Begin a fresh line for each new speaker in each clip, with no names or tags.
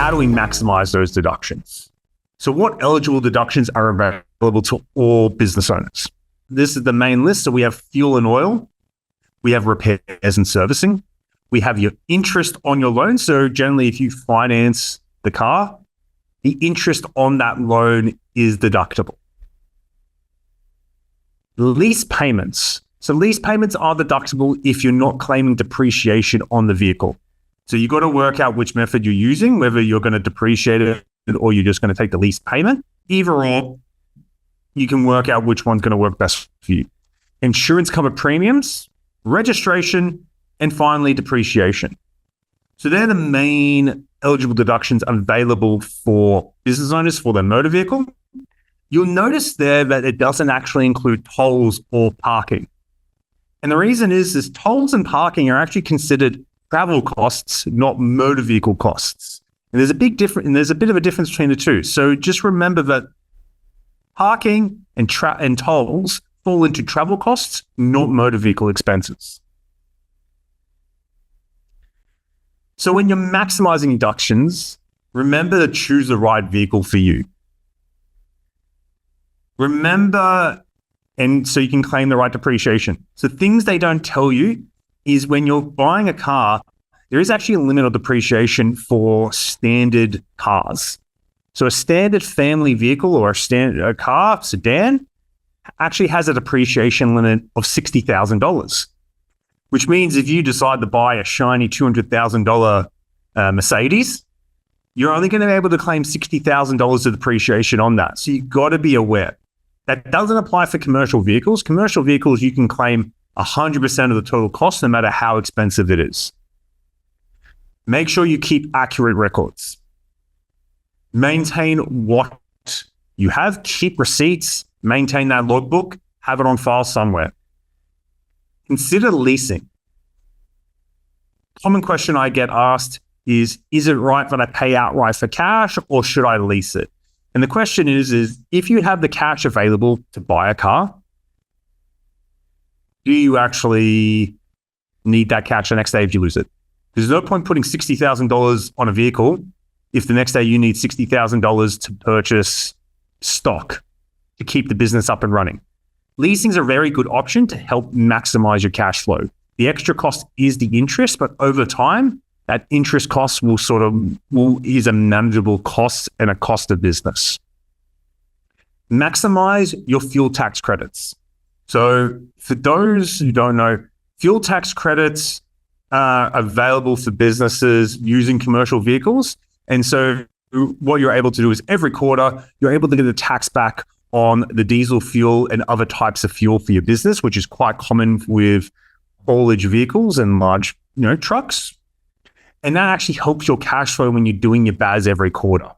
how do we maximize those deductions? So what eligible deductions are available to all business owners? This is the main list. So we have fuel and oil. We have repairs and servicing. We have your interest on your loan. So generally, if you finance the car, the interest on that loan is deductible. Lease payments. So lease payments are deductible if you're not claiming depreciation on the vehicle. So you've got to work out which method you're using, whether you're going to depreciate it or you're just going to take the lease payment. Either or, you can work out which one's going to work best for you. Insurance cover premiums, registration, and finally depreciation. So they're the main eligible deductions available for business owners for their motor vehicle. You'll notice there that it doesn't actually include tolls or parking. And the reason is tolls and parking are actually considered travel costs, not motor vehicle costs. And there's a big difference, and there's a bit of a difference between the two. So just remember that parking and tolls fall into travel costs, not motor vehicle expenses. So when you're maximizing deductions, remember to choose the right vehicle for you. Remember, and so you can claim the right depreciation. So things they don't tell you is when you're buying a car, there is actually a limit of depreciation for standard cars. So a standard family vehicle or a car, sedan, actually has a depreciation limit of $60,000, which means if you decide to buy a shiny $200,000 Mercedes, you're only going to be able to claim $60,000 of depreciation on that. So you've got to be aware. That doesn't apply for commercial vehicles. Commercial vehicles, you can claim 100% of the total cost, no matter how expensive it is. Make sure you keep accurate records. Maintain what you have. Keep receipts. Maintain that logbook. Have it on file somewhere. Consider leasing. Common question I get asked is it right that I pay outright for cash or should I lease it? And the question is if you have the cash available to buy a car, do you actually need that cash the next day if you lose it? There's no point putting $60,000 on a vehicle if the next day you need $60,000 to purchase stock to keep the business up and running. Leasing is a very good option to help maximize your cash flow. The extra cost is the interest, but over time, that interest cost is a manageable cost and a cost of business. Maximize your fuel tax credits. So for those who don't know, fuel tax credits are available for businesses using commercial vehicles. And so what you're able to do is every quarter, you're able to get the tax back on the diesel fuel and other types of fuel for your business, which is quite common with haulage vehicles and large, trucks. And that actually helps your cash flow when you're doing your BAS every quarter.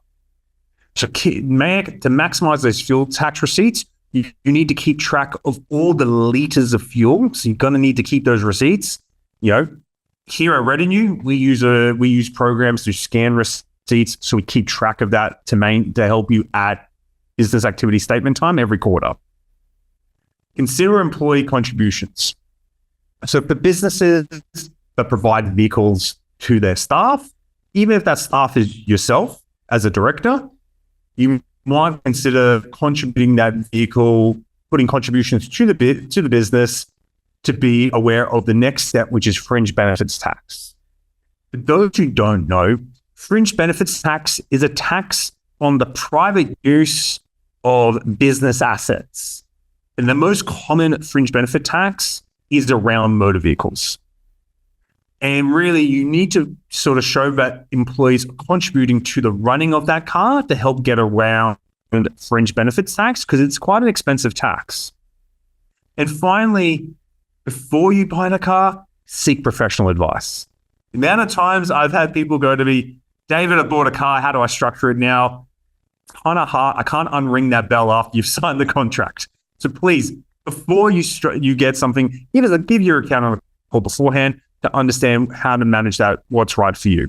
So to maximize those fuel tax receipts, you need to keep track of all the liters of fuel. So you're going to need to keep those receipts. Here at Revenue, we use programs to scan receipts, so we keep track of that to help you at business activity statement time every quarter. Consider employee contributions. So for businesses that provide vehicles to their staff, even if that staff is yourself as a director, you might consider contributing that vehicle, putting contributions to the business to be aware of the next step, which is fringe benefits tax. For those who don't know, fringe benefits tax is a tax on the private use of business assets. And the most common fringe benefit tax is around motor vehicles. And really, you need to sort of show that employees are contributing to the running of that car to help get around fringe benefits tax, because it's quite an expensive tax. And finally, before you buy a car, seek professional advice. The amount of times I've had people go to me, David, I bought a car, how do I structure it now? It's kind of hard. I can't unring that bell after you've signed the contract. So please, before you get something, give your accountant a call beforehand to understand how to manage that, what's right for you.